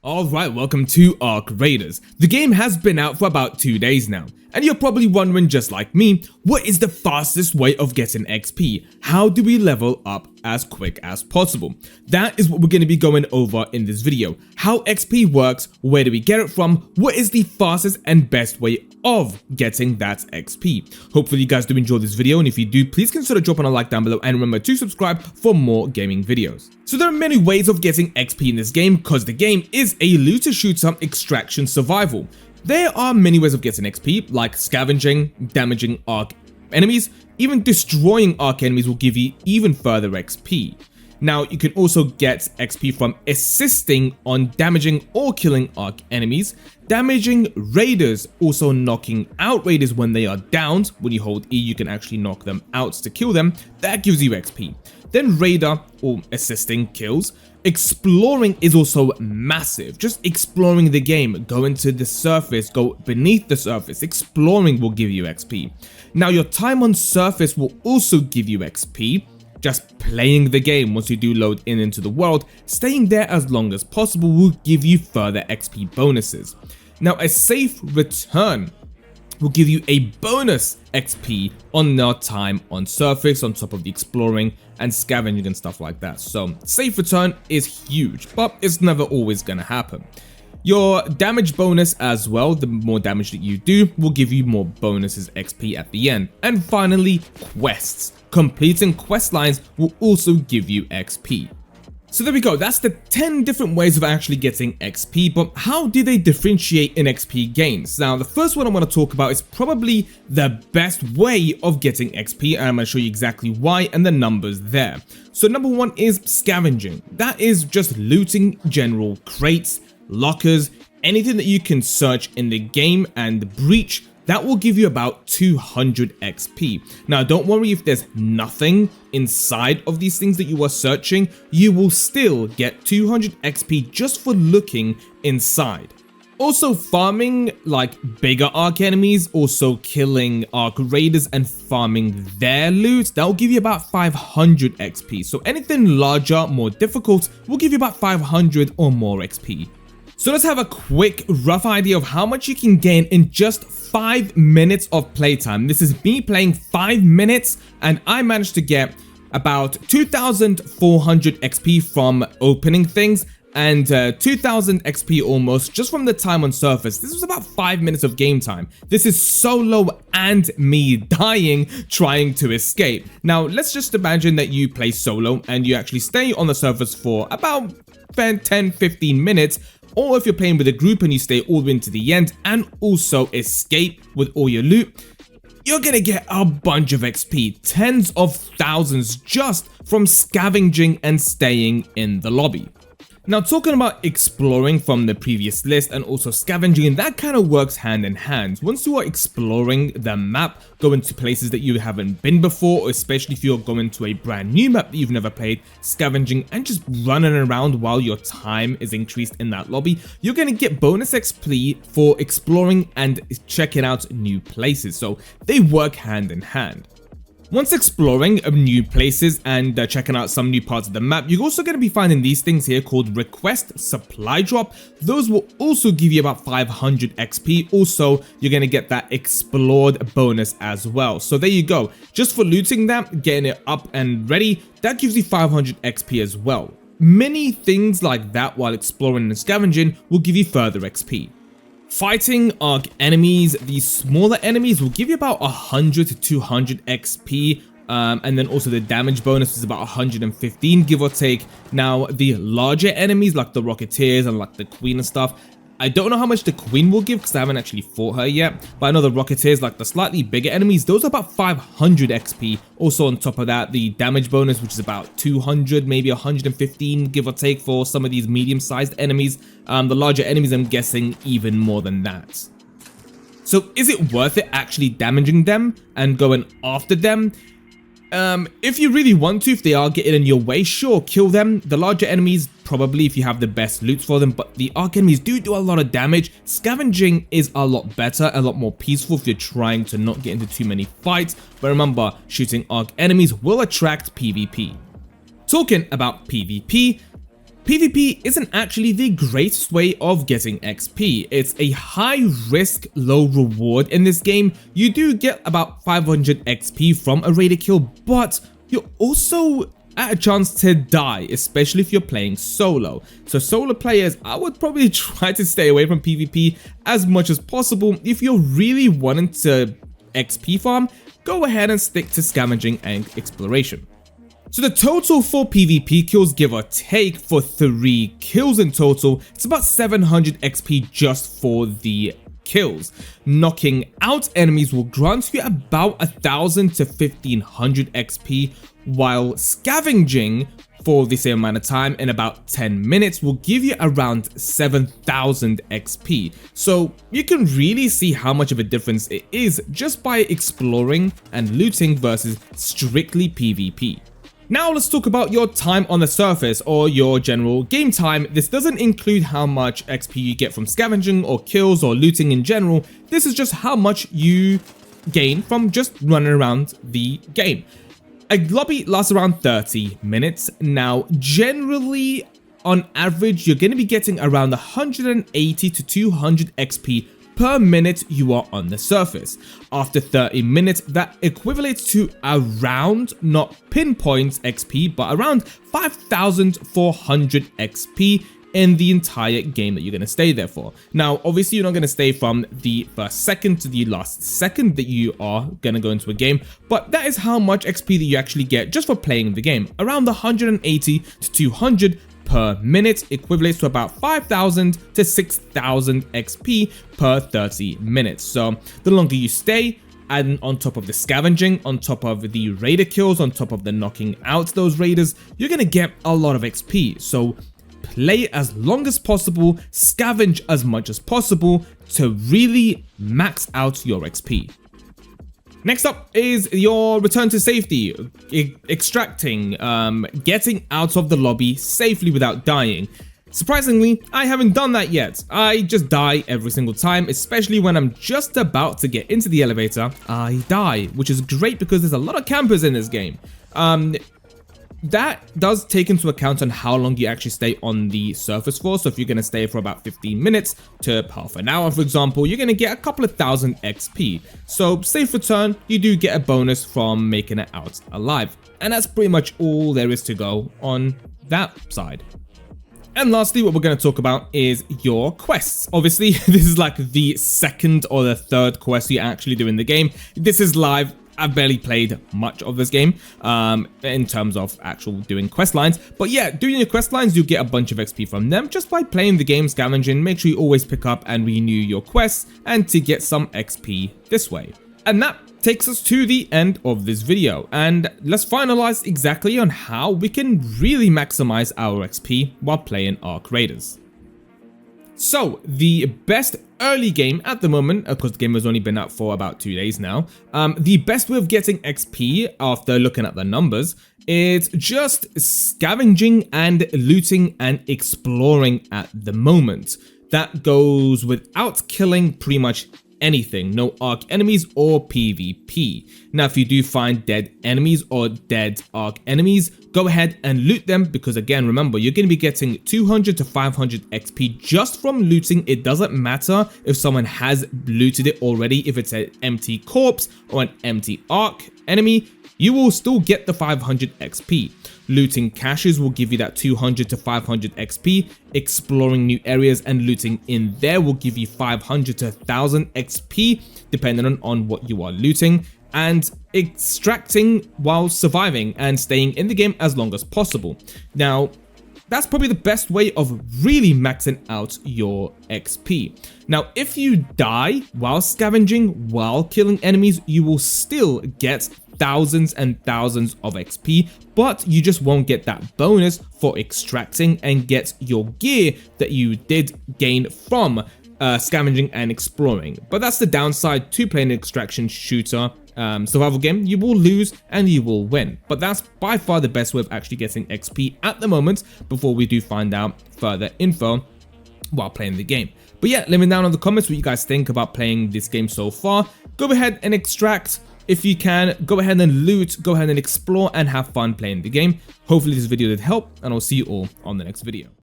Alright, welcome to Ark Raiders. The game has been out for about 2 days now, and you're probably wondering just like me, what is the fastest way of getting XP? How do we level up as quick as possible? That is what we're going to be going over in this video. How XP works, where do we get it from, what is the fastest and best way of getting that XP. Hopefully you guys do enjoy this video, and if you do, please consider dropping a like down below and remember to subscribe for more gaming videos. So there are many ways of getting XP in this game because the game is a looter shooter extraction survival. There are many ways of getting XP like scavenging, damaging Ark enemies, even destroying Ark enemies will give you even further XP. Now you can also get XP from assisting on damaging or killing Ark enemies, damaging raiders, also knocking out raiders when they are downed. When you hold E you can actually knock them out to kill them, that gives you XP. Then raider or assisting kills. Exploring is also massive, just exploring the game, go into the surface, go beneath the surface, exploring will give you XP. Now your time on surface will also give you XP. Just playing the game once you do load in into the world, staying there as long as possible will give you further XP bonuses. Now a safe return will give you a bonus XP on your time on surface on top of the exploring and scavenging and stuff like that. So safe return is huge, but it's never always gonna happen. Your damage bonus as well, the more damage that you do will give you more bonuses XP at the end. And finally, quests. Completing quest lines will also give you XP. So there we go, that's the 10 different ways of actually getting XP, but how do they differentiate in XP gains? Now the first one I want to talk about is probably the best way of getting XP, and I'm going to show you exactly why and the numbers there. So number one is scavenging. That is just looting general crates, lockers, anything that you can search in the game and breach. That will give you about 200 XP. Now don't worry if there's nothing inside of these things that you are searching, you will still get 200 XP just for looking inside. Also farming like bigger Ark enemies, also killing Ark raiders and farming their loot, that will give you about 500 XP. So anything larger, more difficult will give you about 500 or more XP. So let's have a quick rough idea of how much you can gain in just 5 minutes of playtime. This is me playing 5 minutes and I managed to get about 2,400 XP from opening things and 2,000 XP almost just from the time on surface. This was about 5 minutes of game time. This is solo and me dying trying to escape. Now let's just imagine that you play solo and you actually stay on the surface for about 10-15 minutes. Or if you're playing with a group and you stay all the way to the end and also escape with all your loot, you're gonna get a bunch of XP, tens of thousands just from scavenging and staying in the lobby. Now talking about exploring from the previous list and also scavenging, that kind of works hand in hand. Once you are exploring the map, going to places that you haven't been before, or especially if you're going to a brand new map that you've never played, scavenging and just running around while your time is increased in that lobby, you're going to get bonus XP for exploring and checking out new places. So they work hand in hand. Once exploring new places and checking out some new parts of the map, you're also going to be finding these things here called request supply drop. Those will also give you about 500 XP. Also, you're going to get that explored bonus as well. So there you go. Just for looting that, getting it up and ready, that gives you 500 XP as well. Many things like that while exploring and scavenging will give you further XP. Fighting Ark enemies, these smaller enemies will give you about 100 to 200 XP, and then also the damage bonus is about 115 give or take. Now the larger enemies like the Rocketeers and like the Queen and stuff, I don't know how much the Queen will give because I haven't actually fought her yet, but I know the Rocketeers, like the slightly bigger enemies, those are about 500 XP. Also on top of that, the damage bonus, which is about 200, maybe 115 give or take for some of these medium-sized enemies. The larger enemies, I'm guessing even more than that. So is it worth it actually damaging them and going after them? If you really want to, if they are getting in your way, sure, kill them. The larger enemies, probably if you have the best loot for them, but the Ark enemies do a lot of damage. Scavenging is a lot better, a lot more peaceful if you're trying to not get into too many fights. But remember, shooting Ark enemies will attract PvP. Talking about PvP, PvP isn't actually the greatest way of getting XP. It's a high risk, low reward in this game. You do get about 500 XP from a raider kill, but you're also at a chance to die, especially if you're playing solo. So solo players, I would probably try to stay away from PvP as much as possible. If you're really wanting to XP farm, go ahead and stick to scavenging and exploration. So the total for PvP kills, give or take, for 3 kills in total, it's about 700 XP just for the kills. Knocking out enemies will grant you about 1000 to 1500 XP, while scavenging for the same amount of time in about 10 minutes will give you around 7000 XP. So you can really see how much of a difference it is just by exploring and looting versus strictly PvP. Now let's talk about your time on the surface, or your general game time. This doesn't include how much XP you get from scavenging or kills or looting in general. This is just how much you gain from just running around the game. A lobby lasts around 30 minutes. Now, generally, on average, you're going to be getting around 180 to 200 XP per minute you are on the surface. After 30 minutes, that equates to around, not pinpoint XP, but around 5,400 XP in the entire game that you're going to stay there for. Now, obviously, you're not going to stay from the first second to the last second that you are going to go into a game, but that is how much XP that you actually get just for playing the game. Around 180 to 200 per minute equates to about 5,000 to 6,000 XP per 30 minutes. So the longer you stay, and on top of the scavenging, on top of the raider kills, on top of the knocking out those raiders, you're going to get a lot of XP. So play as long as possible, scavenge as much as possible to really max out your XP. Next up is your return to safety, extracting, getting out of the lobby safely without dying. Surprisingly, I haven't done that yet. I just die every single time, especially when I'm just about to get into the elevator, I die, which is great because there's a lot of campers in this game. That does take into account on how long you actually stay on the surface for. So if you're going to stay for about 15 minutes to half an hour, for example, you're going to get a couple of thousand XP. So safe return, you do get a bonus from making it out alive. And that's pretty much all there is to go on that side. And lastly, what we're going to talk about is your quests. Obviously, this is like the second or the third quest you actually do in the game. This is live. I've barely played much of this game in terms of actual doing quest lines. But yeah, doing your quest lines, you get a bunch of XP from them just by playing the game, scavenging. Make sure you always pick up and renew your quests and to get some XP this way. And that takes us to the end of this video. And let's finalize exactly on how we can really maximize our XP while playing Arc Raiders. So the best early game at the moment, of course the game has only been out for about 2 days now, the best way of getting XP after looking at the numbers, it's just scavenging and looting and exploring at the moment. That goes without killing pretty much anything, no arc enemies or PvP. Now if you do find dead enemies or dead arc enemies, go ahead and loot them, because again, remember, you're going to be getting 200 to 500 XP just from looting. It doesn't matter if someone has looted it already, if it's an empty corpse or an empty arc enemy, you will still get the 500 XP. Looting caches will give you that 200 to 500 XP. Exploring new areas and looting in there will give you 500 to 1000 XP, depending on what you are looting. And extracting while surviving and staying in the game as long as possible. Now, that's probably the best way of really maxing out your XP. Now, if you die while scavenging, while killing enemies, you will still get thousands and thousands of XP, but you just won't get that bonus for extracting and get your gear that you did gain from scavenging and exploring. But that's the downside to playing an extraction shooter survival game. You will lose and you will win, but that's by far the best way of actually getting XP at the moment before we do find out further info while playing the game. But yeah, let me know down in the comments what you guys think about playing this game so far. Go ahead and extract, If you can, go ahead and loot, go ahead and explore and have fun playing the game. Hopefully this video did help, and I'll see you all on the next video.